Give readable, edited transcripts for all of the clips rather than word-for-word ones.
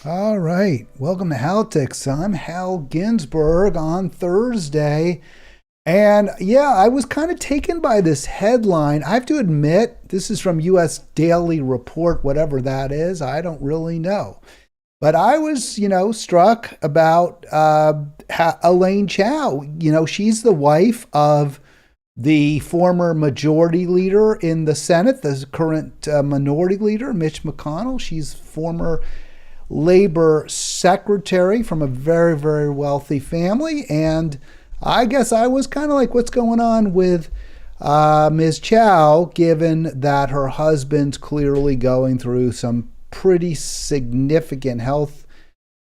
All right. Welcome to Halitics. I'm Hal Ginsberg on Thursday. And yeah, I was kind of taken by this headline. I have to admit, this is from US Daily Report, whatever that is. I don't really know. But I was, struck about Elaine Chao. She's the wife of the former majority leader in the Senate, the current minority leader, Mitch McConnell. She's former labor secretary from a very, very wealthy family. And I guess I was kind of like, what's going on with Ms. Chao, given that her husband's clearly going through some pretty significant health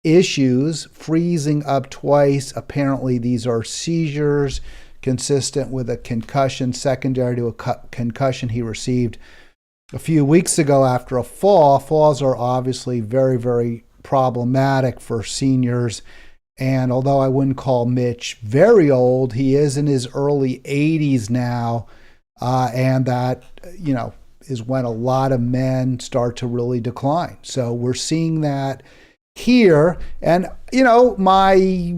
issues, freezing up twice. Apparently, these are seizures consistent with a concussion, secondary to a concussion he received a few weeks ago after a fall. Falls are obviously very, very problematic for seniors. And although I wouldn't call Mitch very old, he is in his early 80s now. And that, is when a lot of men start to really decline. So we're seeing that here. And, my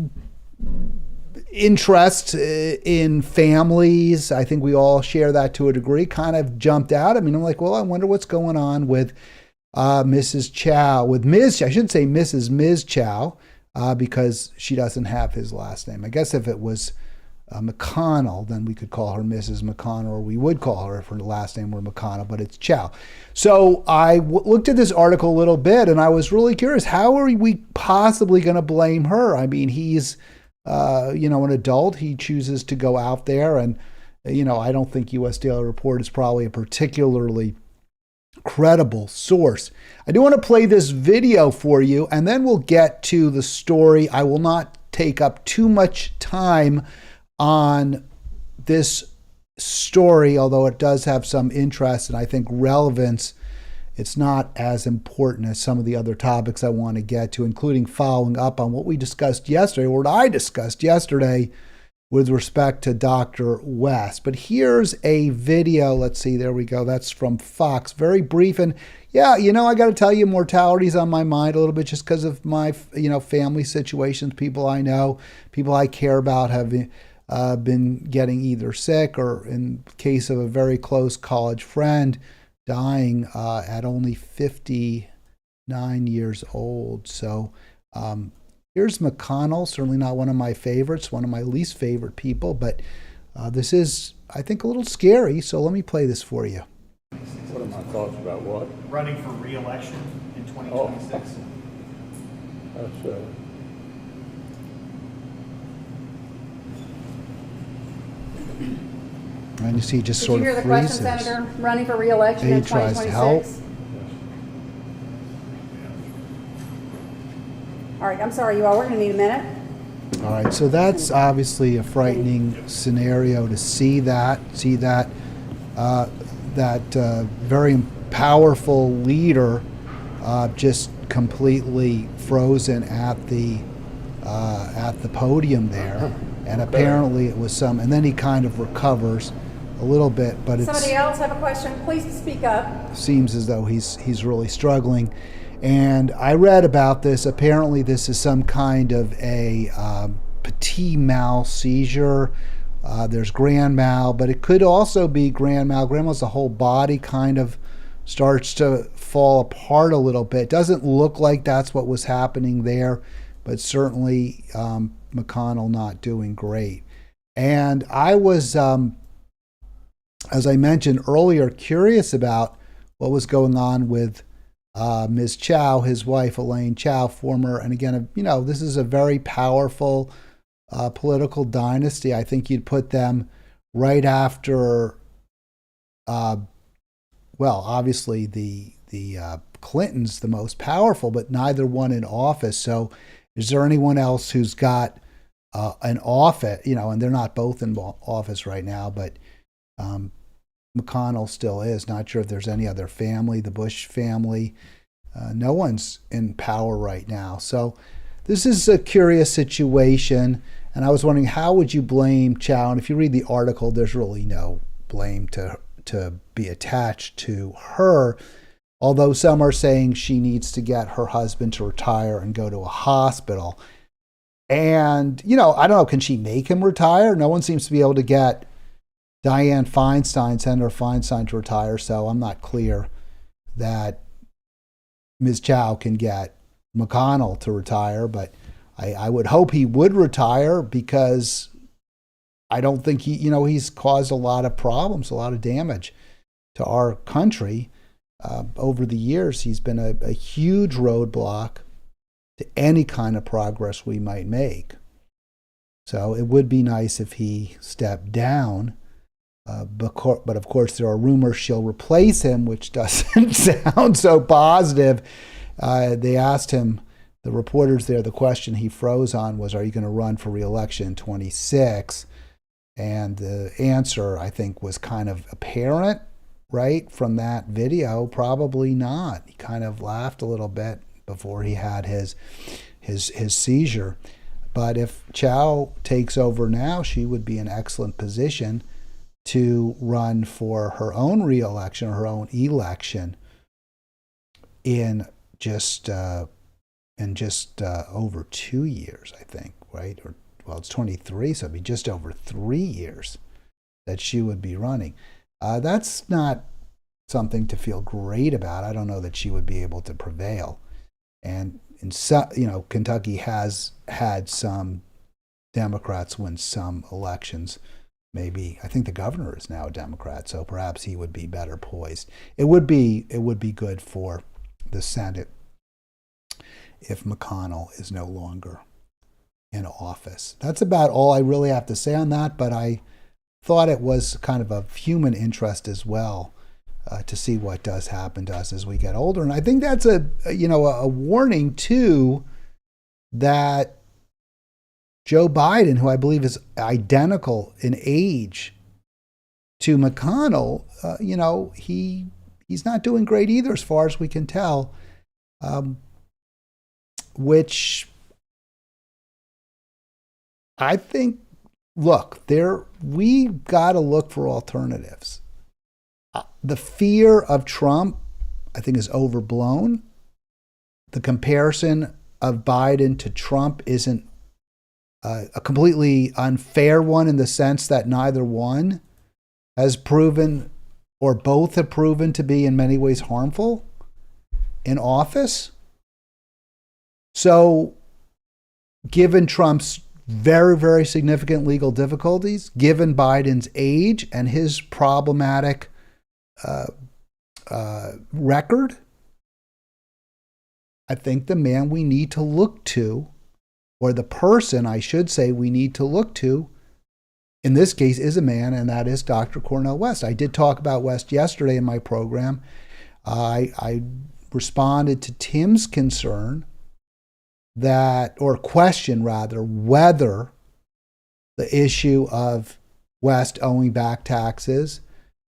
interest in families, I think we all share that to a degree, kind of jumped out. I'm like, well, I wonder what's going on with Mrs. Chao, with Ms. I shouldn't say Mrs. Ms. Chao, because she doesn't have his last name. I guess if it was McConnell, then we could call her Mrs. McConnell, or we would call her if her last name were McConnell, but it's Chao. So I looked at this article a little bit, and I was really curious, how are we possibly going to blame her? He's an adult. He chooses to go out there, and I don't think US Daily Report is probably a particularly credible source. I do want to play this video for you, and then we'll get to the story. I will not take up too much time on this story, although it does have some interest and I think relevance. It's not as important as some of the other topics I want to get to, including following up on what we discussed yesterday, or what I discussed yesterday with respect to Dr. West. But here's a video. Let's see. There we go. That's from Fox. Very brief. And yeah, I got to tell you, mortality's on my mind a little bit just because of my, family situations. People I know, people I care about have been getting either sick or, in case of a very close college friend, dying at only 59 years old. So here's McConnell, certainly not one of my favorites, one of my least favorite people, but this is, I think, a little scary. So let me play this for you. What are my thoughts about what? Running for re-election in 2026. That's And you see, he just Did sort you hear of the question, freezes. Senator? Running for re-election He in tries to help. 2026? All right, I'm sorry, you all. We're going to need a minute. All right, so that's obviously a frightening scenario to see that very powerful leader just completely frozen at the podium there, and apparently it was and then he kind of recovers a little bit, but Somebody else have a question? Please speak up. seems as though he's really struggling. And I read about this. Apparently, this is some kind of a petit mal seizure. There's grand mal, but it could also be grand mal. Grand mal's the whole body kind of starts to fall apart a little bit. Doesn't look like that's what was happening there, but certainly McConnell not doing great. And I was, as I mentioned earlier, curious about what was going on with Ms. Chao, his wife, Elaine Chao, former, and again, this is a very powerful political dynasty. I think you'd put them right after, obviously the Clintons, the most powerful, but neither one in office. So is there anyone else who's got an office, and they're not both in office right now, but McConnell still is. Not sure if there's any other family, the Bush family. No one's in power right now. So this is a curious situation. And I was wondering, how would you blame Chao? And if you read the article, there's really no blame to be attached to her. although some are saying she needs to get her husband to retire and go to a hospital. And, I don't know, can she make him retire? No one seems to be able to get Senator Feinstein to retire, so I'm not clear that Ms. Chao can get McConnell to retire, but I would hope he would retire, because I don't think he's caused a lot of problems, a lot of damage to our country. Over the years, he's been a huge roadblock to any kind of progress we might make. So it would be nice if he stepped down. But of course, there are rumors she'll replace him, which doesn't sound so positive. They asked him, the reporters there, the question he froze on was, are you going to run for re-election in 26? And the answer, I think, was kind of apparent, right, from that video. Probably not. He kind of laughed a little bit before he had his seizure. But if Chao takes over now, she would be in excellent position to run for her own re-election, or her own election, in just over 2 years, I think, right? Or, well, it's 23, so it'd be just over 3 years that she would be running. That's not something to feel great about. I don't know that she would be able to prevail. And Kentucky has had some Democrats win some elections. Maybe, I think the governor is now a Democrat, so perhaps he would be better poised. It would be good for the Senate if McConnell is no longer in office. That's about all I really have to say on that, but I thought it was kind of of human interest as well, to see what does happen to us as we get older. And I think that's a warning too, that Joe Biden, who I believe is identical in age to McConnell, he's not doing great either, as far as we can tell. Which I think, look, we got to look for alternatives. The fear of Trump, I think, is overblown. The comparison of Biden to Trump isn't a completely unfair one, in the sense that neither one has proven, or both have proven, to be in many ways harmful in office. So, given Trump's very, very significant legal difficulties, given Biden's age and his problematic record, I think the man we need to look to, or the person, I should say, we need to look to, in this case, is a man, and that is Dr. Cornel West. I did talk about West yesterday in my program. I responded to Tim's concern question rather, whether the issue of West owing back taxes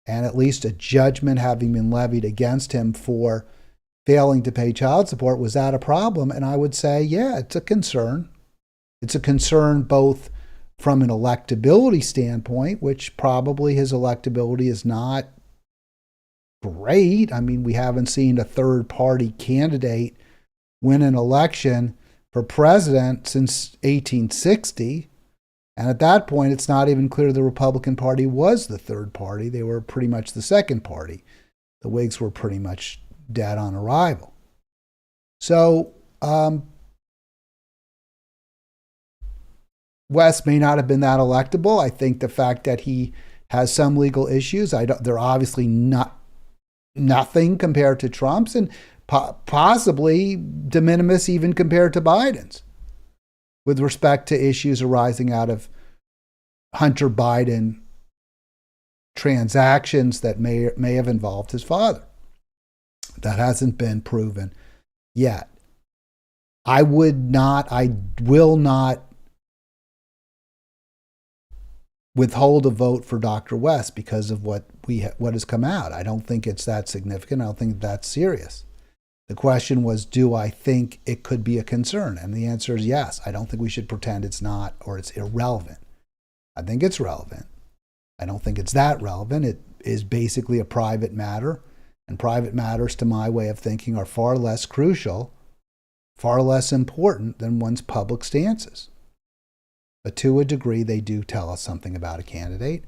and at least a judgment having been levied against him for failing to pay child support, was that a problem? And I would say, yeah, it's a concern. It's a concern both from an electability standpoint, which probably his electability is not great. I mean, we haven't seen a third-party candidate win an election for president since 1860. And at that point, it's not even clear the Republican Party was the third party. They were pretty much the second party. The Whigs were pretty much dead on arrival. So, West may not have been that electable. I think the fact that he has some legal issues, they're obviously nothing compared to Trump's, and possibly de minimis even compared to Biden's, with respect to issues arising out of Hunter Biden transactions that may have involved his father. That hasn't been proven yet. I will not withhold a vote for Dr. West because of what has come out. I don't think it's that significant. I don't think that's serious. The question was, do I think it could be a concern? And the answer is yes. I don't think we should pretend it's not, or it's irrelevant. I think it's relevant. I don't think it's that relevant. It is basically a private matter. And private matters, to my way of thinking, are far less crucial, far less important than one's public stances. But to a degree, they do tell us something about a candidate.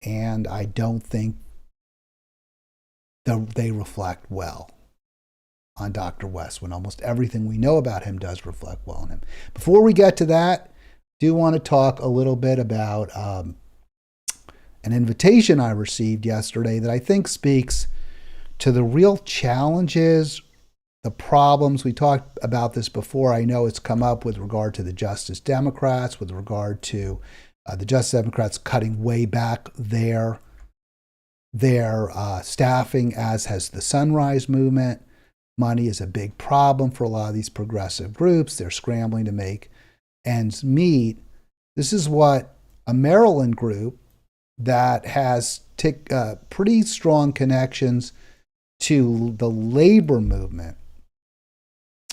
And I don't think they reflect well on Dr. West, when almost everything we know about him does reflect well on him. Before we get to that, I do want to talk a little bit about an invitation I received yesterday that I think speaks to the real challenges, the problems. We talked about this before. I know it's come up with regard to the Justice Democrats, with regard to the Justice Democrats cutting way back their staffing, as has the Sunrise Movement. Money is a big problem for a lot of these progressive groups. They're scrambling to make ends meet. This is what a Maryland group that has pretty strong connections to the labor movement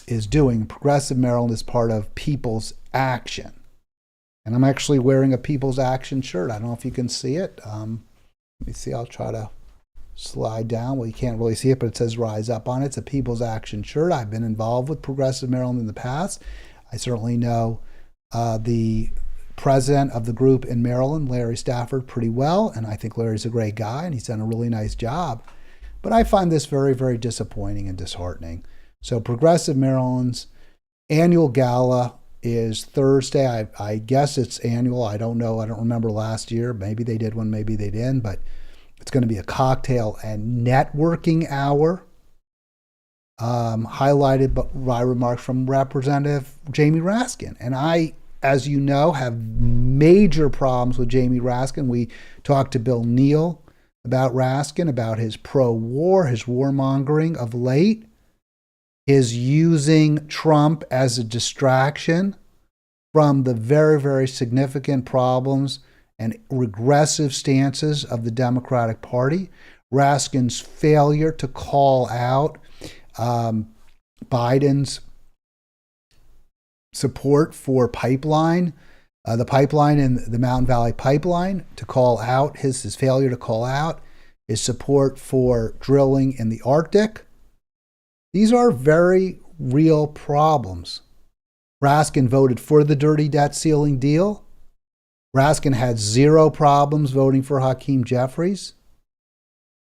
is doing. Progressive Maryland is part of People's Action. And I'm actually wearing a People's Action shirt. I don't know if you can see it. Let me see. I'll try to slide down. Well, you can't really see it, but it says Rise Up on it. It's a People's Action shirt. I've been involved with Progressive Maryland in the past. I certainly know the president of the group in Maryland, Larry Stafford, pretty well. And I think Larry's a great guy, and he's done a really nice job. But I find this very, very disappointing and disheartening. So Progressive Maryland's annual gala is Thursday. I guess it's annual. I don't know. I don't remember last year. Maybe they did one, maybe they didn't. But it's going to be a cocktail and networking hour, highlighted by remarks from Representative Jamie Raskin. And I, as you know, have major problems with Jamie Raskin. We talked to Bill Neal about Raskin, about his pro-war, his warmongering of late, his using Trump as a distraction from the very, very significant problems and regressive stances of the Democratic Party. Raskin's failure to call out Biden's support for the pipeline in the Mountain Valley Pipeline, to call out his failure to call out his support for drilling in the Arctic. These are very real problems. Raskin voted for the dirty debt ceiling deal. Raskin had zero problems voting for Hakeem Jeffries.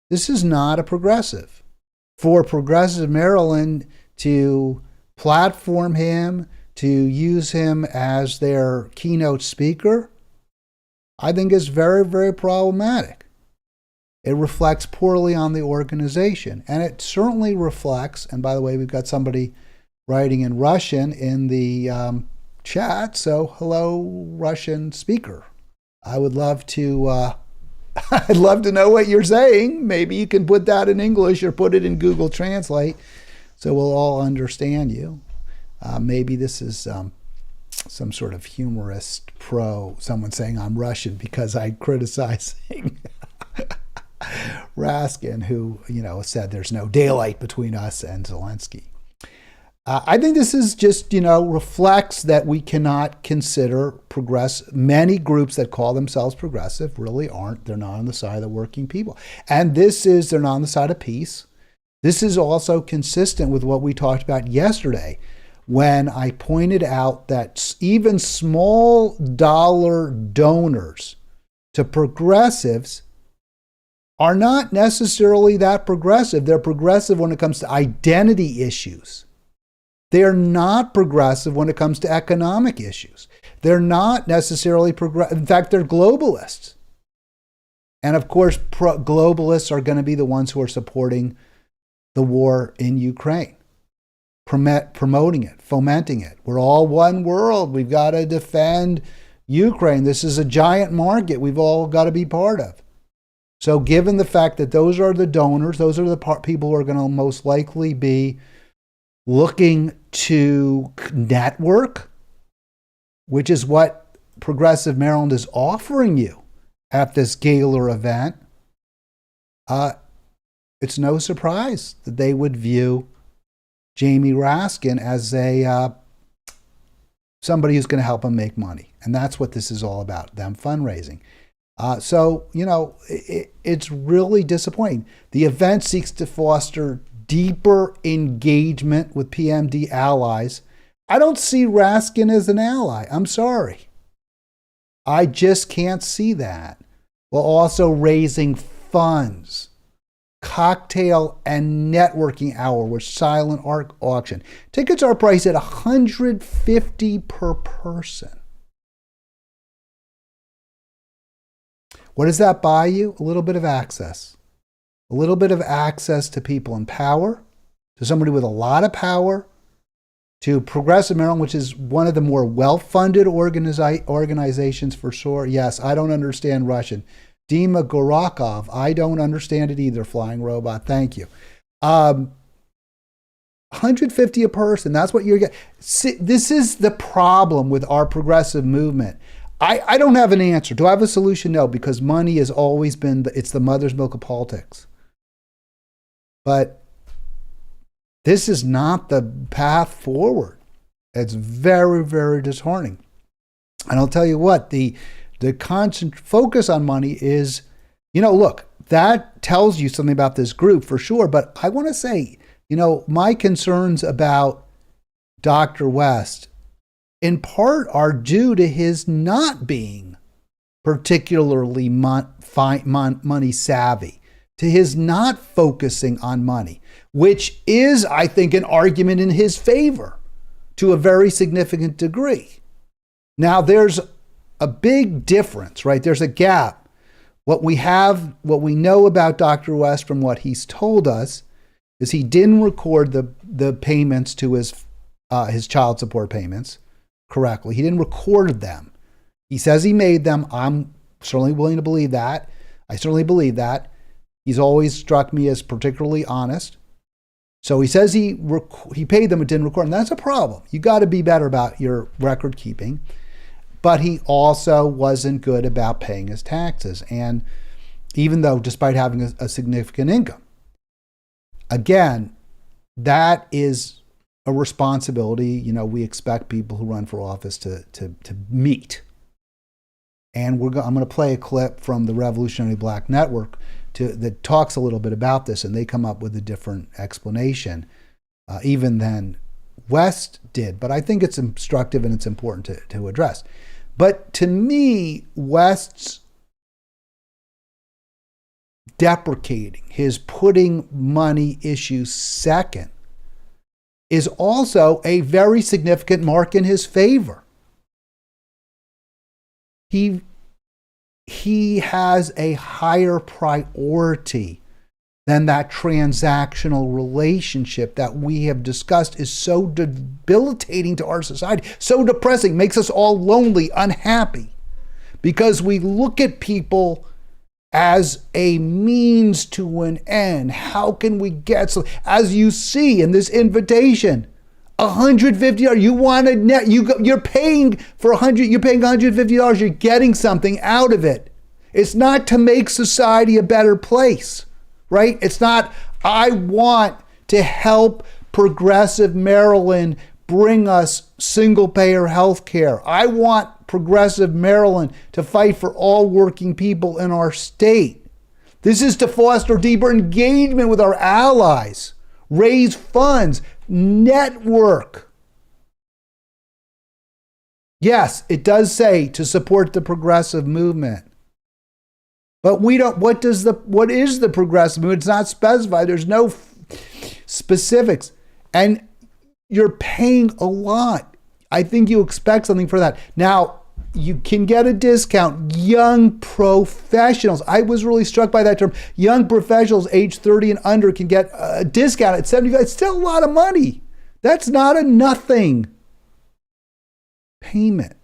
This is not a progressive. For Progressive Maryland to platform him, to use him as their keynote speaker, I think is very, very problematic. It reflects poorly on the organization. And it certainly reflects, and by the way, we've got somebody writing in Russian in the chat, so hello, Russian speaker. I would love to I'd love to know what you're saying. Maybe you can put that in English or put it in Google Translate so we'll all understand you. Maybe this is some sort of humorist someone saying I'm Russian because I'm criticizing Raskin, who, said there's no daylight between us and Zelensky. I think this is just, reflects that we cannot consider many groups that call themselves progressive really aren't. They're not on the side of the working people. And they're not on the side of peace. This is also consistent with what we talked about yesterday when I pointed out that even small dollar donors to progressives are not necessarily that progressive. They're progressive when it comes to identity issues. They're not progressive when it comes to economic issues. They're not necessarily progressive. In fact, they're globalists. And of course, globalists are going to be the ones who are supporting the war in Ukraine, promoting it, fomenting it. We're all one world. We've got to defend Ukraine. This is a giant market we've all got to be part of. So given the fact that those are the donors, those are the people who are going to most likely be looking to network, which is what Progressive Maryland is offering you at this gala event, it's no surprise that they would view Jamie Raskin as somebody who's going to help them make money. And that's what this is all about, them fundraising. So, it's really disappointing. The event seeks to foster deeper engagement with PMD allies. I don't see Raskin as an ally. I'm sorry. I just can't see that. While also raising funds. Cocktail and networking hour with silent art auction. Tickets are priced at $150 per person. What does that buy you? A little bit of access. A little bit of access to people in power, to somebody with a lot of power, to Progressive Maryland, which is one of the more well-funded organizations for sure. Yes, I don't understand Russian. Dima Gorakov, I don't understand it either, flying robot. Thank you. 150 a person, that's what you're getting. This is the problem with our progressive movement. I don't have an answer. Do I have a solution? No, because money has always been, it's the mother's milk of politics. But this is not the path forward. It's very, very disheartening. And I'll tell you what, the constant focus on money is, look, that tells you something about this group for sure. But I want to say, my concerns about Dr. West in part are due to his not being particularly money savvy, to his not focusing on money, which is, I think, an argument in his favor to a very significant degree. Now, there's a big difference, right? There's a gap. What we know about Dr. West from what he's told us is he didn't record the payments to his child support payments correctly. He didn't record them. He says he made them. I'm certainly willing to believe that. I certainly believe that. He's always struck me as particularly honest. So he says he paid them but didn't record them. That's a problem. You got to be better about your record keeping. But he also wasn't good about paying his taxes. And even though, despite having a significant income, again, that is a responsibility, we expect people who run for office to meet. And I'm going to play a clip from the Revolutionary Black Network that talks a little bit about this, and they come up with a different explanation, even than West did. But I think it's instructive and it's important to address. But to me, West's deprecating, his putting money issues second, is also a very significant mark in his favor. He has a higher priority than that transactional relationship that we have discussed is so debilitating to our society, so depressing, makes us all lonely, unhappy, because we look at people as a means to an end. How can we get, so as you see in this invitation, $150, you want a net, you're paying for you're paying $150, you're getting something out of it. It's not to make society a better place, right? It's not, I want to help progressive Maryland bring us single payer health care. I want progressive Maryland to fight for all working people in our state. This is to foster deeper engagement with our allies, raise funds, network. Yes, it does say to support the progressive movement. But we don't, what is the progressive movement? It's not specified. There's no specifics. And you're paying a lot. I think you expect something for that. Now, you can get a discount. Young professionals. I was really struck by that term. Young professionals age 30 and under can get a discount at 75. It's still a lot of money. That's not a nothing payment.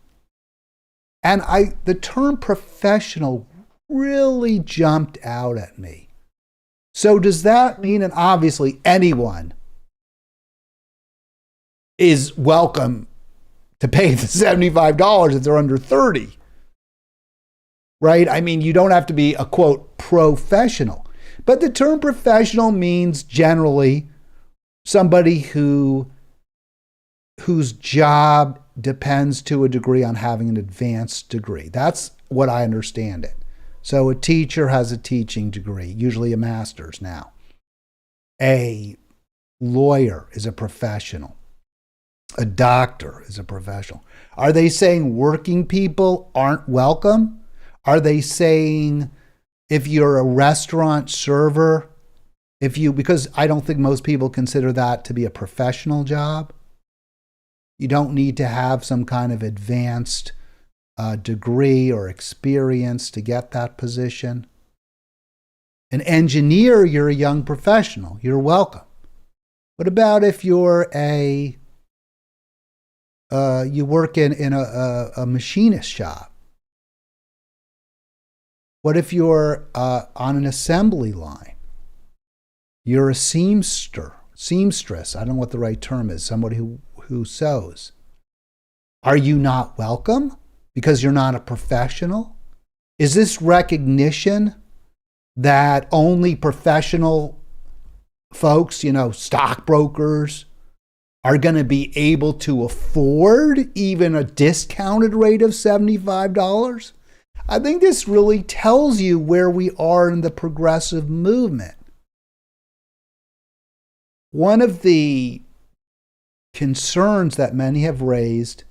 And the term professional really jumped out at me. So does that mean, and obviously anyone is welcome to pay the $75 if they're under 30, right? I mean, you don't have to be a, quote, professional. But the term professional means generally somebody whose job depends to a degree on having an advanced degree. That's what I understand it. So a teacher has a teaching degree, usually a master's now. A lawyer is a professional. A doctor is a professional. Are they saying working people aren't welcome? Are they saying if you're a restaurant server, because I don't think most people consider that to be a professional job. You don't need to have some kind of advanced degree or experience to get that position. An engineer, you're a young professional. You're welcome. What about if you're you work in a machinist shop? What if you're on an assembly line? You're a seamstress. I don't know what the right term is. Somebody who sews. Are you not welcome because you're not a professional? Is this recognition that only professional folks, stockbrokers, are going to be able to afford even a discounted rate of $75? I think this really tells you where we are in the progressive movement. One of the concerns that many have raised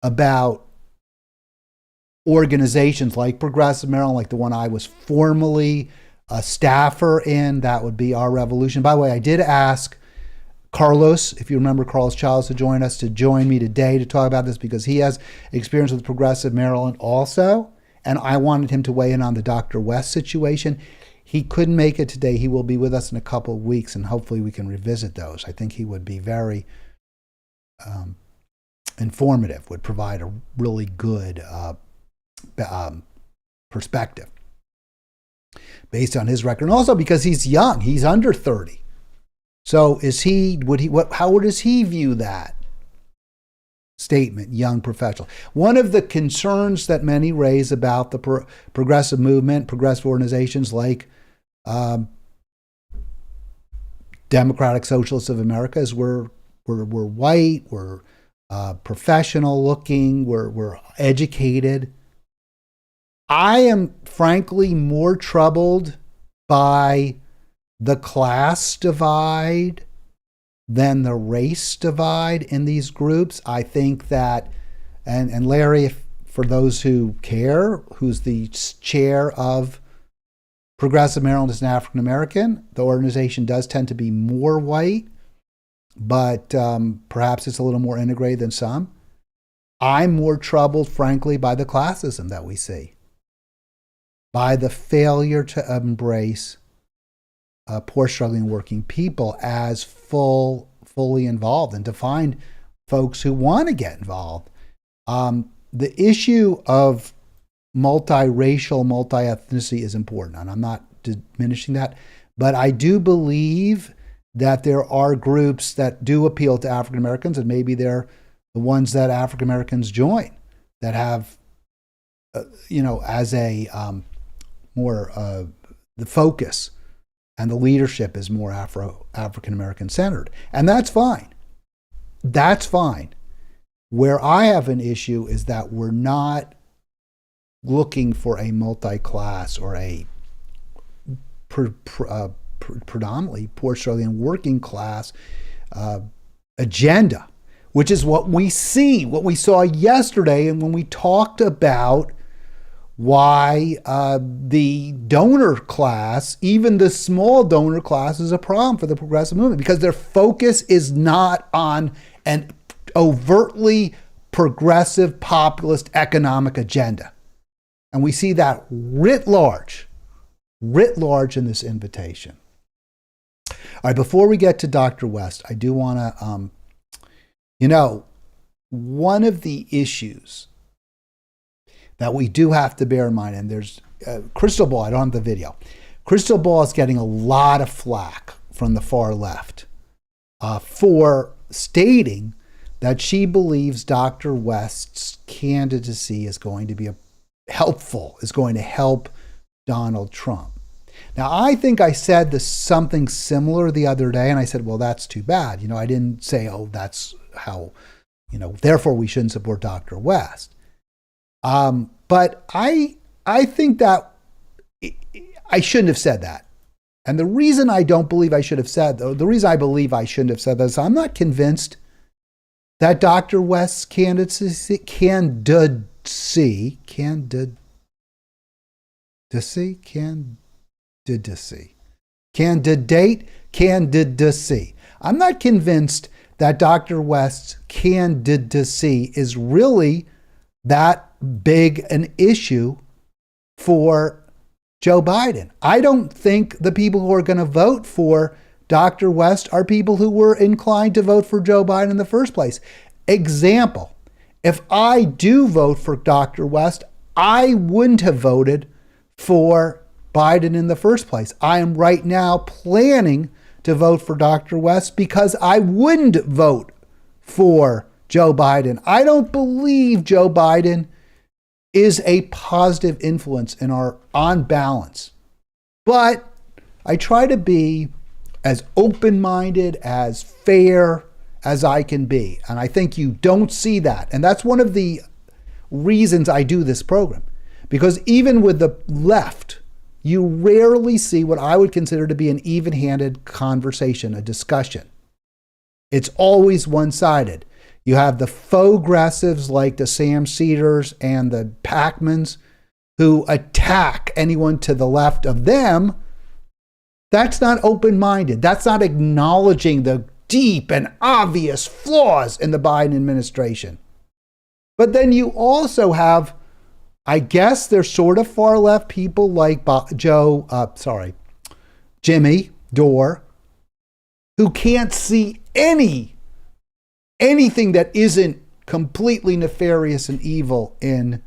about organizations like Progressive Maryland, like the one I was formerly a staffer in, that would be Our Revolution. By the way, I did ask Carlos, if you remember Carlos Childs, to join me today to talk about this because he has experience with Progressive Maryland also. And I wanted him to weigh in on the Dr. West situation. He couldn't make it today. He will be with us in a couple of weeks, and hopefully we can revisit those. I think he would be very informative, would provide a really good perspective based on his record. And also because he's young. He's under 30. So how does he view that statement, young professional? One of the concerns that many raise about the progressive movement, progressive organizations like Democratic Socialists of America is we're white, we're professional looking, we're educated. I am frankly more troubled by the class divide than the race divide in these groups. I think that, and Larry, for those who care, who's the chair of Progressive Maryland, is an African American. The organization does tend to be more white, but perhaps it's a little more integrated than some. I'm more troubled, frankly, by the classism that we see, by the failure to embrace poor, struggling, working people as fully involved, and to find folks who want to get involved. The issue of multiracial, multi-ethnicity is important, and I'm not diminishing that, but I do believe that there are groups that do appeal to African Americans, and maybe they're the ones that African Americans join, that have, as a more the focus and the leadership is more African American centered, and that's fine. That's fine. Where I have an issue is that we're not looking for a multi-class or a predominantly poor, struggling, working class agenda, which is what we saw yesterday, and when we talked about why the donor class, even the small donor class, is a problem for the progressive movement, because their focus is not on an overtly progressive populist economic agenda. And we see that writ large in this invitation. All right, before we get to Dr. West, I do want to, one of the issues that we do have to bear in mind, and there's Crystal Ball, I don't have the video. Crystal Ball is getting a lot of flack from the far left for stating that she believes Dr. West's candidacy is going to be is going to help Donald Trump. Now, I think I said something similar the other day, and I said, well, that's too bad. I didn't say, oh, that's how, therefore we shouldn't support Dr. West. But I think that I shouldn't have said that. And the reason I don't believe I should have said, though, the reason I believe I shouldn't have said that is I'm not convinced that Dr. West's candidacy, candidacy. I'm not convinced that Dr. West's candidacy is really that big an issue for Joe Biden. I don't think the people who are going to vote for Dr. West are people who were inclined to vote for Joe Biden in the first place. Example, if I do vote for Dr. West, I wouldn't have voted for Biden in the first place. I am right now planning to vote for Dr. West because I wouldn't vote for Joe Biden. I don't believe Joe Biden is a positive influence in our on balance. But I try to be as open-minded, as fair as I can be. And I think you don't see that. And that's one of the reasons I do this program. Because even with the left, you rarely see what I would consider to be an even-handed conversation, a discussion. It's always one-sided. You have the faux aggressives like the Sam Cedars and the Packmans who attack anyone to the left of them. That's not open-minded. That's not acknowledging the deep and obvious flaws in the Biden administration. But then you also have, I guess they're sort of far left people like Jimmy Dore, who can't see anything that isn't completely nefarious and evil in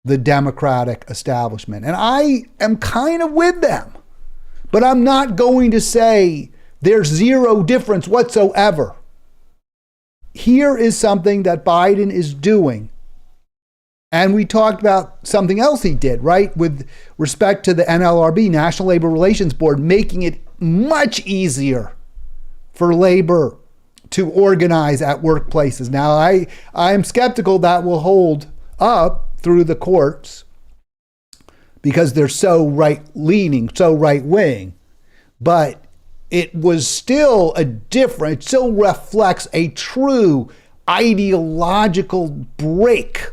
the Democratic establishment. And I am kind of with them, but I'm not going to say there's zero difference whatsoever. Here is something that Biden is doing. And we talked about something else he did, right? With respect to the NLRB, National Labor Relations Board, making it much easier for labor to organize at workplaces. Now, I'm skeptical that will hold up through the courts because they're so right-leaning, so right-wing. But it was still it still reflects a true ideological break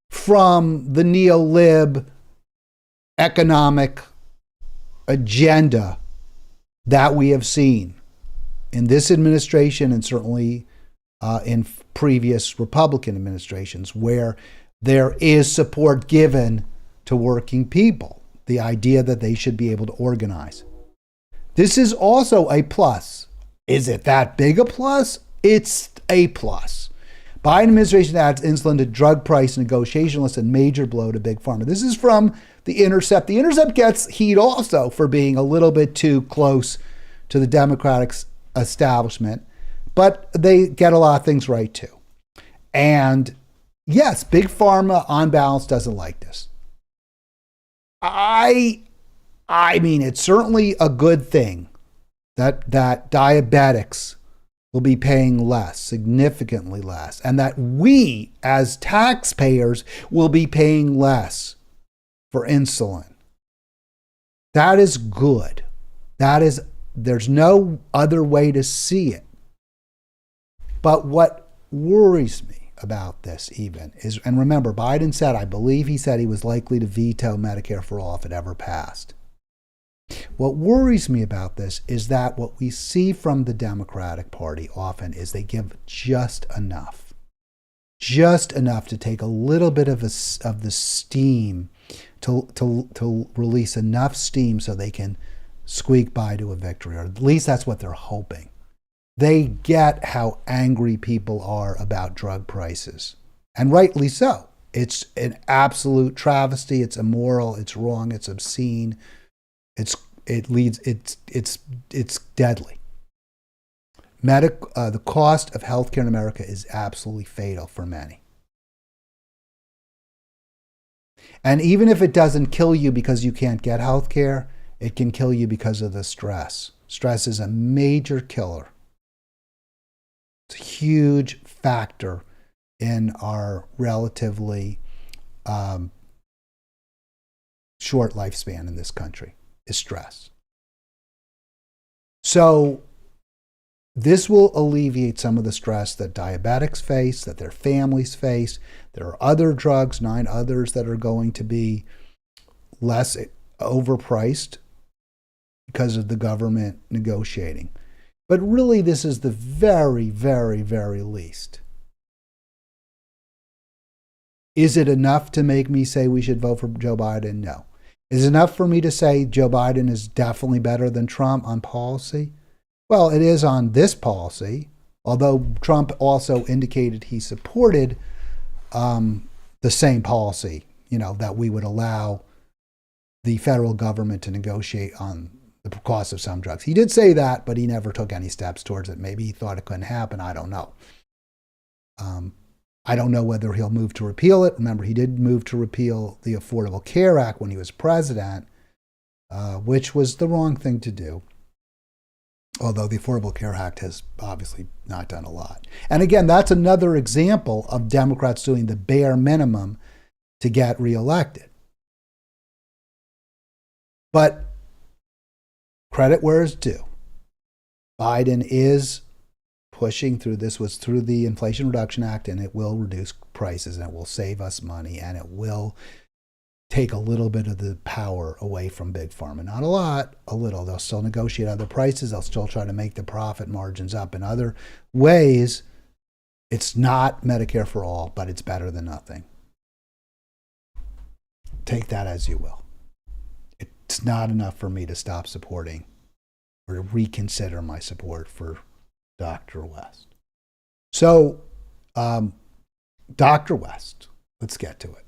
from the neo-lib economic agenda that we have seen in this administration and certainly in previous Republican administrations, where there is support given to working people, the idea that they should be able to organize. This is also a plus. Is it that big a plus? It's a plus. Biden administration adds insulin to drug price negotiation list, and major blow to Big Pharma. This is from The Intercept. The Intercept gets heat also for being a little bit too close to the Democratic establishment, but they get a lot of things right too. And yes, Big Pharma on balance doesn't like this. I mean, it's certainly a good thing that diabetics will be paying less, significantly less, and that we as taxpayers will be paying less for insulin. That is good. There's no other way to see it. But what worries me about this even is, and remember, Biden said, I believe he said he was likely to veto Medicare for all if it ever passed. What worries me about this is that what we see from the Democratic Party often is they give just enough to take a little bit of the steam, to release enough steam so they can squeak by to a victory, or at least that's what they're hoping. They get how angry people are about drug prices, and rightly so. It's an absolute travesty. It's immoral. It's wrong. It's obscene. It's deadly. The cost of healthcare in America is absolutely fatal for many. And even if it doesn't kill you because you can't get healthcare, it can kill you because of the stress. Stress is a major killer. It's a huge factor in our relatively short lifespan in this country is stress. So this will alleviate some of the stress that diabetics face, that their families face. There are other drugs, 9 others, that are going to be less overpriced because of the government negotiating. But really, this is the very, very, very least. Is it enough to make me say we should vote for Joe Biden? No. Is it enough for me to say Joe Biden is definitely better than Trump on policy? Well, it is on this policy, although Trump also indicated he supported the same policy, that we would allow the federal government to negotiate on the cost of some drugs. He did say that, but he never took any steps towards it. Maybe he thought it couldn't happen. I don't know. I don't know whether he'll move to repeal it. Remember, he did move to repeal the Affordable Care Act when he was president, which was the wrong thing to do. Although the Affordable Care Act has obviously not done a lot. And again, that's another example of Democrats doing the bare minimum to get reelected. But credit where it's due. Biden is pushing through. This was through the Inflation Reduction Act, and it will reduce prices, and it will save us money, and it will take a little bit of the power away from Big Pharma. Not a lot, a little. They'll still negotiate other prices. They'll still try to make the profit margins up in other ways. It's not Medicare for all, but it's better than nothing. Take that as you will. It's not enough for me to stop supporting or to reconsider my support for Dr. West. So, Dr. West, let's get to it.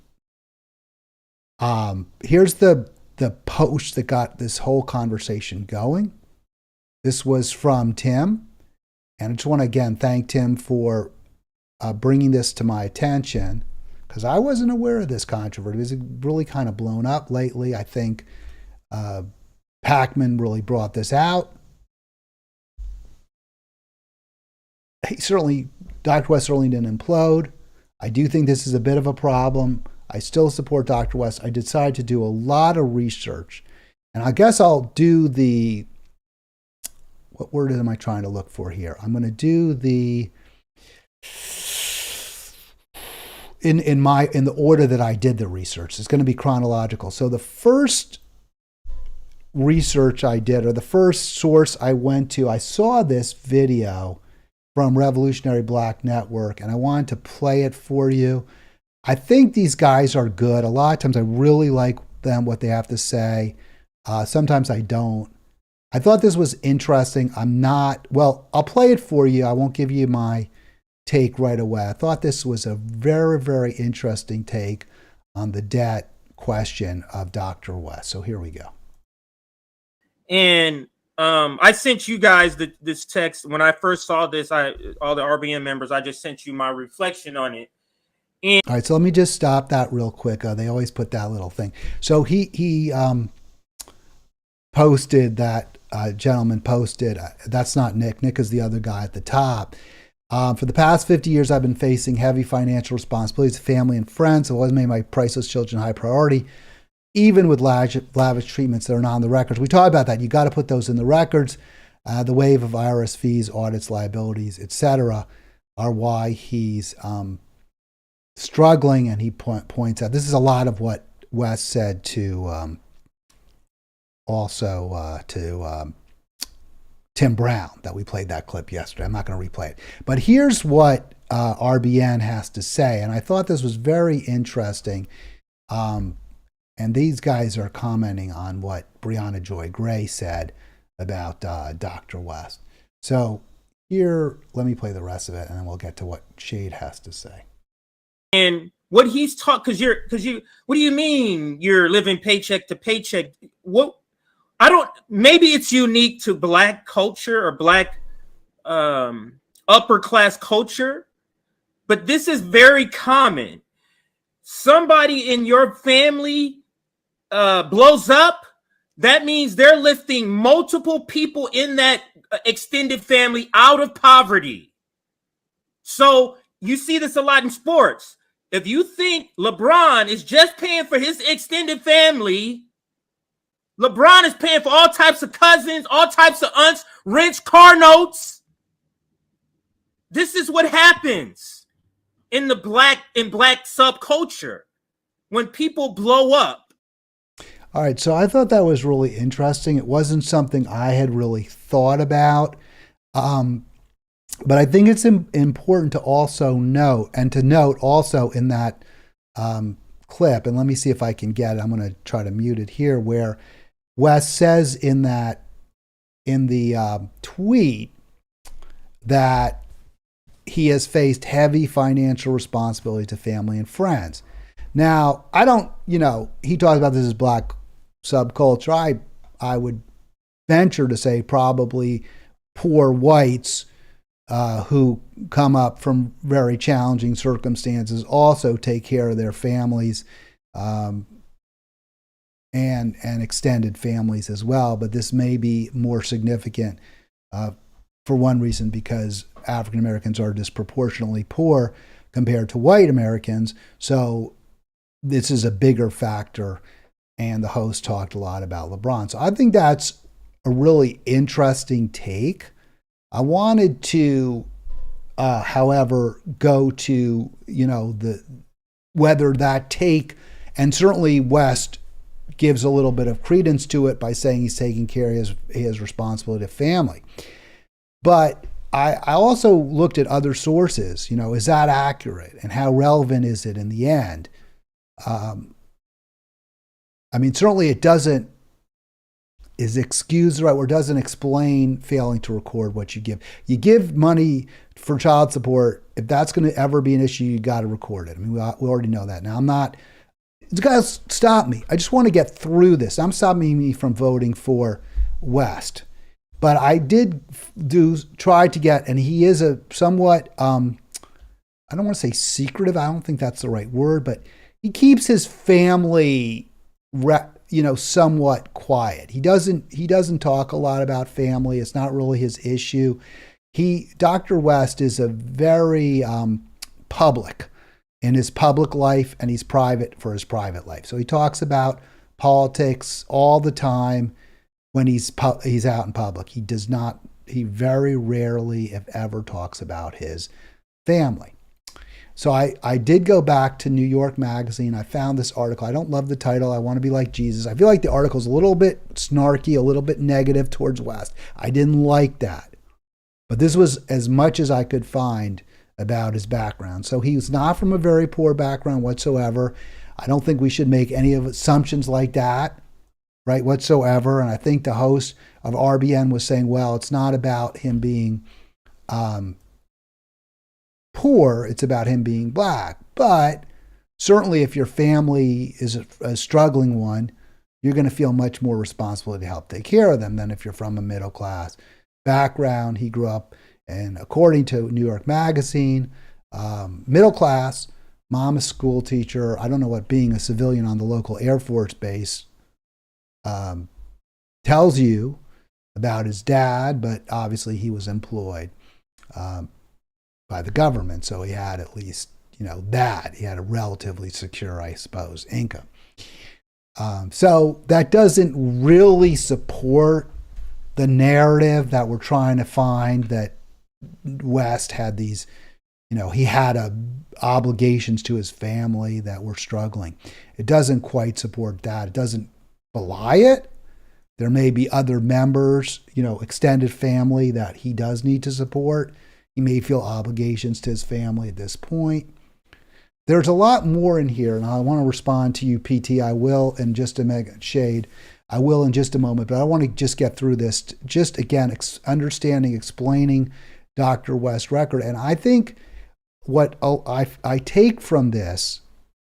Here's the post that got this whole conversation going. This was from Tim, and I just want to again thank Tim for bringing this to my attention, because I wasn't aware of this controversy. It's really kind of blown up lately. I think Packman really brought this out. Dr. West certainly didn't implode. I do think this is a bit of a problem. I still support Dr. West. I decided to do a lot of research, and I guess I'll do what word am I trying to look for here? I'm going to do in the order that I did the research. It's going to be chronological. So the first research I did, or the first source I went to, I saw this video from Revolutionary Black Network, and I wanted to play it for you. I think these guys are good. A lot of times I really like them, what they have to say. Sometimes I don't. I thought this was interesting. I'll play it for you. I won't give you my take right away. I thought this was a very, very interesting take on the debt question of Dr. West. So here we go. And I sent you guys this text when I first saw this. All the RBN members, I just sent you my reflection on it. All right, so let me just stop that real quick. They always put that little thing. So he posted that, gentleman posted, that's not Nick. Nick is the other guy at the top. For the past 50 years, I've been facing heavy financial responsibilities to family and friends. I've always made my priceless children high priority, even with lavish treatments that are not on the records. We talked about that. You got to put those in the records. The wave of IRS fees, audits, liabilities, etc., are why he's struggling, and he points out this is a lot of what West said to Tim Brown, that we played that clip yesterday. I'm not going to replay it, but here's what RBN has to say, and I thought this was very interesting. And these guys are commenting on what Brianna Joy Gray said about Dr. West. So here, let me play the rest of it, and then we'll get to what Shade has to say. And what he's taught, what do you mean you're living paycheck to paycheck? Maybe it's unique to Black culture or Black upper class culture, but this is very common. Somebody in your family blows up, that means they're lifting multiple people in that extended family out of poverty. So you see this a lot in sports. If you think LeBron is just paying for his extended family, LeBron is paying for all types of cousins, all types of aunts, rich car notes. This is what happens in the black subculture when people blow up. All right, so I thought that was really interesting. It wasn't something I had really thought about. But I think it's important to also note, and to note also in that clip, and let me see if I can get it. I'm going to try to mute it here, where West says in the tweet that he has faced heavy financial responsibility to family and friends. Now, I don't, he talks about this as black subculture. I would venture to say probably poor whites who come up from very challenging circumstances also take care of their families and extended families as well. But this may be more significant for one reason, because African Americans are disproportionately poor compared to white Americans. So this is a bigger factor. And the host talked a lot about LeBron. So I think that's a really interesting take. I wanted to, however, go to, whether that take, and certainly West gives a little bit of credence to it by saying he's taking care of his responsibility to family. But I also looked at other sources, is that accurate? And how relevant is it in the end? Certainly it doesn't, is excuse the right word, doesn't explain failing to record what you give. You give money for child support. If that's going to ever be an issue, you got to record it. We already know that. Now, it's got to stop me. I just want to get through this. I'm stopping me from voting for West. But I did try to get, and he is a somewhat, I don't want to say secretive. I don't think that's the right word, but he keeps his family somewhat quiet. He doesn't talk a lot about family. It's not really his issue. Dr. West is a very public in his public life, and he's private for his private life. So he talks about politics all the time when he's out in public. He very rarely, if ever, talks about his family. So I did go back to New York Magazine. I found this article. I don't love the title. I want to be like Jesus. I feel like the article's a little bit snarky, a little bit negative towards West. I didn't like that. But this was as much as I could find about his background. So he was not from a very poor background whatsoever. I don't think we should make any of assumptions like that, right, whatsoever. And I think the host of RBN was saying, well, it's not about him being poor, it's about him being black. But certainly if your family is a struggling one, you're going to feel much more responsibility to help take care of them than if you're from a middle class background. He grew up, and according to New York Magazine, middle class, mom a school teacher. I don't know what being a civilian on the local Air Force base tells you about his dad, but obviously he was employed by the government, so he had at least, that. He had a relatively secure, I suppose, income. So that doesn't really support the narrative that we're trying to find, that West had these, he had obligations to his family that were struggling. It doesn't quite support that. It doesn't belie it. There may be other members, extended family that he does need to support. He may feel obligations to his family at this point. There's a lot more in here, and I want to respond to you, PT. I will in just a moment, Shade. I will in just a moment, but I want to just get through this. Just again, understanding, explaining Dr. West's record. And I think what I take from this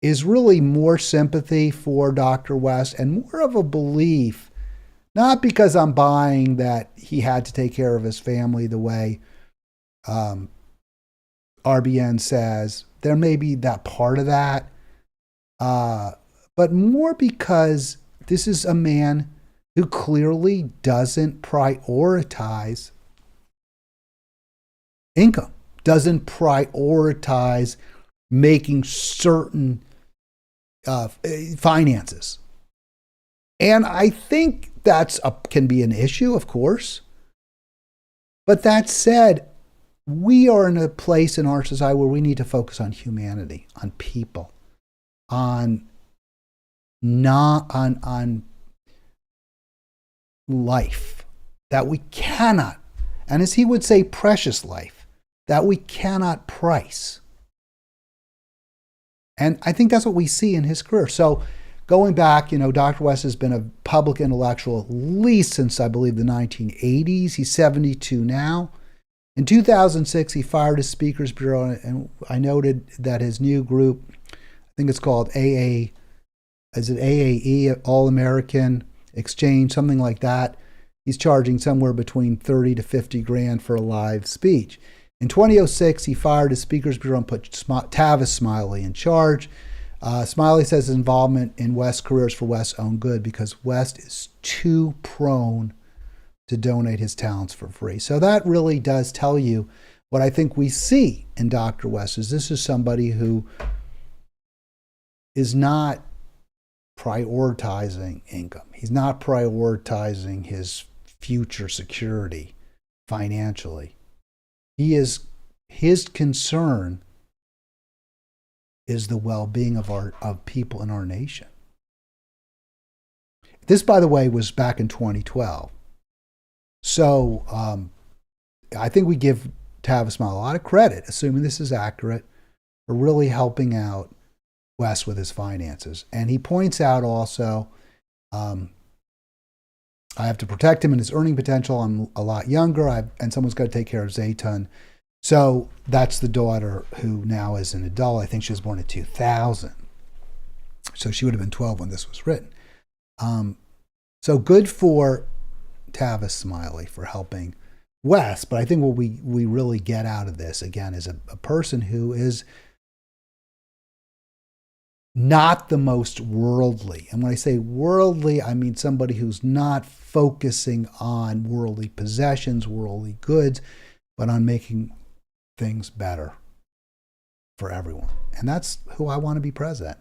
is really more sympathy for Dr. West and more of a belief, not because I'm buying that he had to take care of his family the way RBN says. There may be that part of that, but more because this is a man who clearly doesn't prioritize income, doesn't prioritize making certain finances. And I think can be an issue, of course. But that said, we are in a place in our society where we need to focus on humanity, on people, on life, that we cannot, and as he would say, precious life, that we cannot price. And I think that's what we see in his career. So going back, Dr. West has been a public intellectual at least since, I believe, the 1980s. He's 72 now. In 2006, he fired his Speakers Bureau, and I noted that his new group, I think it's called AAE, All American Exchange, something like that. He's charging somewhere between 30 to 50 grand for a live speech. In 2006, he fired his Speakers Bureau and put Tavis Smiley in charge. Smiley says his involvement in West's career is for West's own good because West is too prone to donate his talents for free. So that really does tell you what I think we see in Dr. West is this is somebody who is not prioritizing income. He's not prioritizing his future security financially. His concern is the well-being of people in our nation. This, by the way, was back in 2012. So I think we give Tavis Smiley a lot of credit, assuming this is accurate, for really helping out West with his finances. And he points out also, I have to protect him and his earning potential. I'm a lot younger, and someone's got to take care of Zaytun. So that's the daughter who now is an adult. I think she was born in 2000. So she would have been 12 when this was written. So good for Tavis Smiley for helping West. But I think what we really get out of this, again, is a person who is not the most worldly. And when I say worldly, I mean somebody who's not focusing on worldly possessions, worldly goods, but on making things better for everyone. And that's who I want to be president.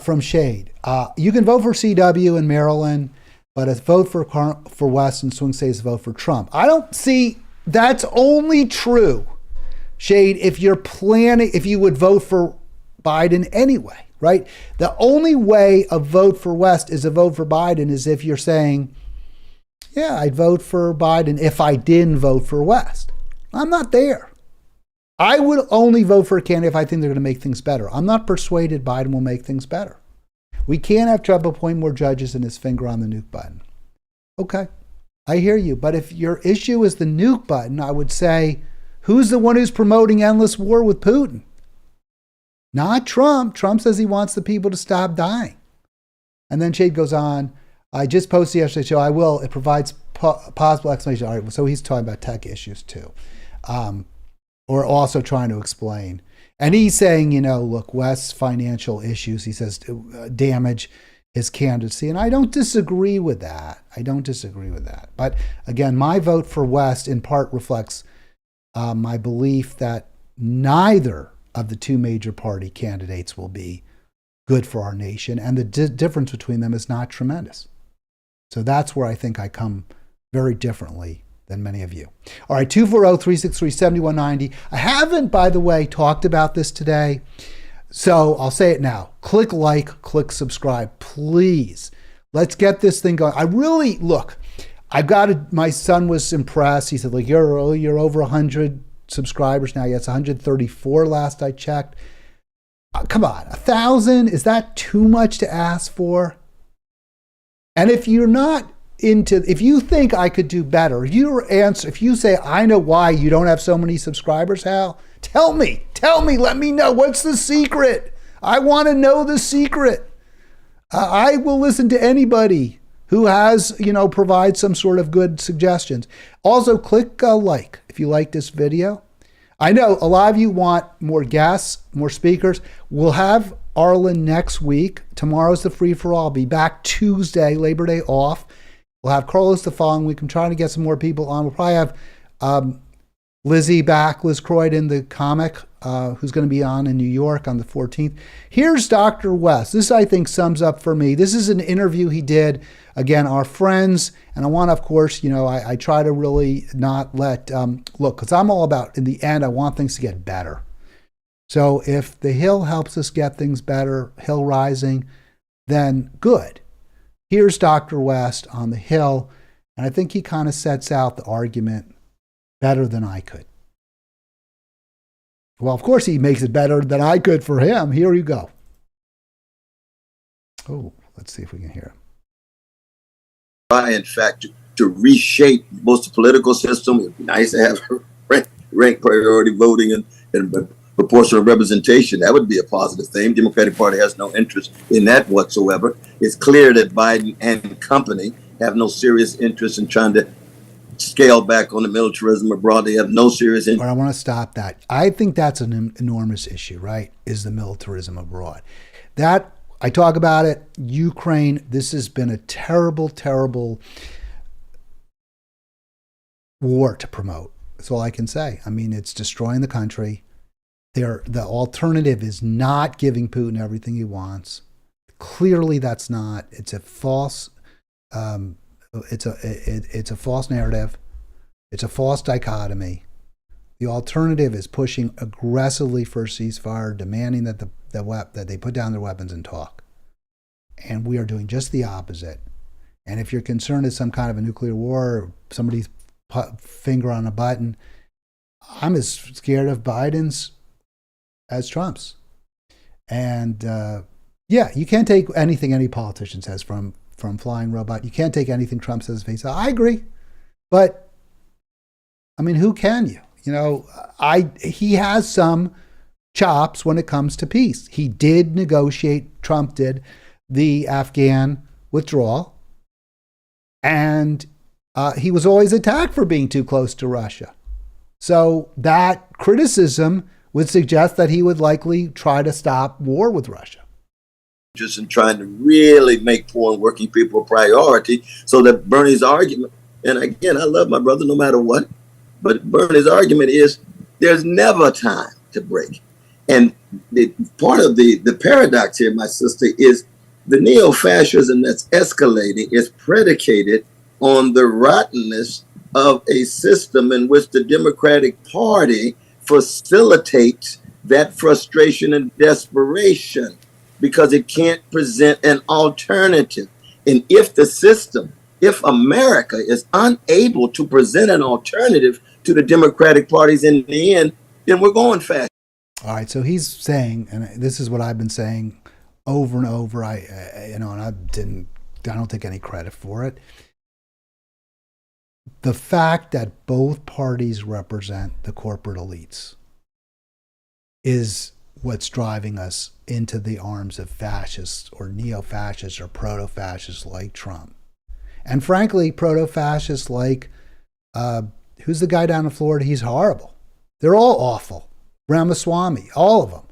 From Shade, you can vote for CW in Maryland, but a vote for West in swing states, vote for Trump. I don't see, that's only true, Shade, if you would vote for Biden anyway, right? The only way a vote for West is a vote for Biden is if you're saying, yeah, I'd vote for Biden if I didn't vote for West. I'm not there. I would only vote for a candidate if I think they're going to make things better. I'm not persuaded Biden will make things better. We can't have Trump appoint more judges and his finger on the nuke button. Okay, I hear you. But if your issue is the nuke button, I would say, who's the one who's promoting endless war with Putin? Not Trump. Trump says he wants the people to stop dying. And then Shade goes on, I just posted yesterday, so I will. It provides possible explanation. All right, so he's talking about tech issues too. Or also trying to explain. And he's saying, look, West's financial issues, he says, damage his candidacy. And I don't disagree with that. But again, my vote for West in part reflects my belief that neither of the two major party candidates will be good for our nation. And the difference between them is not tremendous. So that's where I think I come very differently than many of you. All right, 240-363-7190. I haven't, by the way, talked about this today, so I'll say it now. Click like, click subscribe, please. Let's get this thing going. My son was impressed. He said, you're over 100 subscribers now. Yeah, it's 134 last I checked. Come on, 1,000? Is that too much to ask for? And if you're not if you think I could do better, if you say, I know why you don't have so many subscribers, Hal, tell me, let me know. What's the secret? I want to know the secret. I will listen to anybody who has, provides some sort of good suggestions. Also, click like if you like this video. I know a lot of you want more guests, more speakers. We'll have Arlen next week. Tomorrow's the free-for-all. I'll be back Tuesday, Labor Day off. We'll have Carlos the following week. I'm trying to get some more people on. We'll probably have Liz Croydon, the comic, who's going to be on in New York on the 14th. Here's Dr. West. This, I think, sums up for me. This is an interview he did. Again, our friends, and I want to, of course, I try to really not let, look, because I'm all about, in the end, I want things to get better. So if the Hill helps us get things better, Hill Rising, then good. Here's Dr. West on the Hill, and I think he kind of sets out the argument better than I could. Well, of course, he makes it better than I could for him. Here you go. Oh, let's see if we can hear him. In fact, to reshape both the political system, it'd be nice to have rank priority voting and proportional representation. That would be a positive thing. Democratic Party has no interest in that whatsoever. It's clear that Biden and company have no serious interest in trying to scale back on the militarism abroad. They have no serious interest. But I want to stop that. I think that's an enormous issue, right? Is the militarism abroad. That, I talk about it, Ukraine, this has been a terrible, terrible war to promote. That's all I can say. I mean, it's destroying the country. The alternative is not giving Putin everything he wants. Clearly, that's not. It's a false. It's a false narrative. It's a false dichotomy. The alternative is pushing aggressively for a ceasefire, demanding that that they put down their weapons and talk. And we are doing just the opposite. And if you're concerned it's some kind of a nuclear war, or somebody's finger on a button, I'm as scared of Biden's as Trump's. And yeah, you can't take anything any politician says from Flying Robot. You can't take anything Trump says face value. I agree. But, I mean, who can you? He has some chops when it comes to peace. He did negotiate, Trump did, the Afghan withdrawal. And he was always attacked for being too close to Russia. So that criticism would suggest that he would likely try to stop war with Russia. Just in trying to really make poor and working people a priority, so that Bernie's argument, and again, I love my brother no matter what, but Bernie's argument is there's never time to break. And part of the paradox here, my sister, is the neo-fascism that's escalating is predicated on the rottenness of a system in which the Democratic Party facilitates that frustration and desperation because it can't present an alternative. And if America is unable to present an alternative to the Democratic parties in the end, then we're going fast. All right, so he's saying, and this is what I've been saying over and over. And I don't take any credit for it. The fact that both parties represent the corporate elites is what's driving us into the arms of fascists or neo-fascists or proto-fascists like Trump. And frankly, proto-fascists like, who's the guy down in Florida? He's horrible. They're all awful. Ramaswamy, all of them.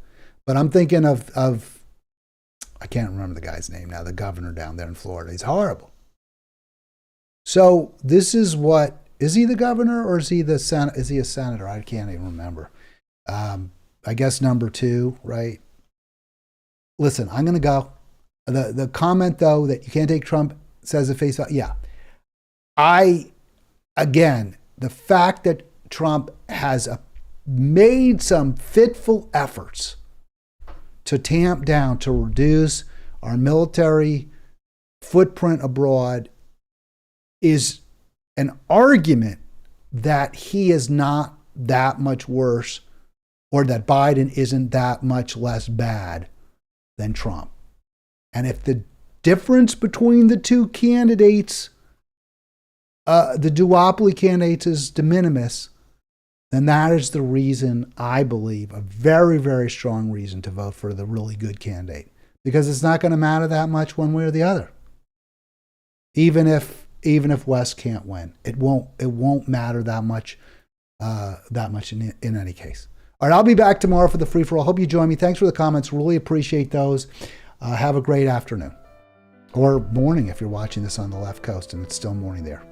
But I'm thinking of I can't remember the guy's name now, the governor down there in Florida. He's horrible. So this is what, is he the governor or is he a senator? I can't even remember. I guess number 2, right? Listen, I'm going to go. The comment, though, that you can't take Trump says at face value. Yeah. Again, the fact that Trump has made some fitful efforts to tamp down, to reduce our military footprint abroad is an argument that he is not that much worse or that Biden isn't that much less bad than Trump. And if the difference between the two candidates, the duopoly candidates, is de minimis, then that is the reason, I believe, a very, very strong reason to vote for the really good candidate. Because it's not going to matter that much one way or the other. Even if West can't win, it won't matter that much in any case. All right, I'll be back tomorrow for the free-for-all. Hope you join me. Thanks for the comments. Really appreciate those. Have a great afternoon. Or morning if you're watching this on the left coast and it's still morning there.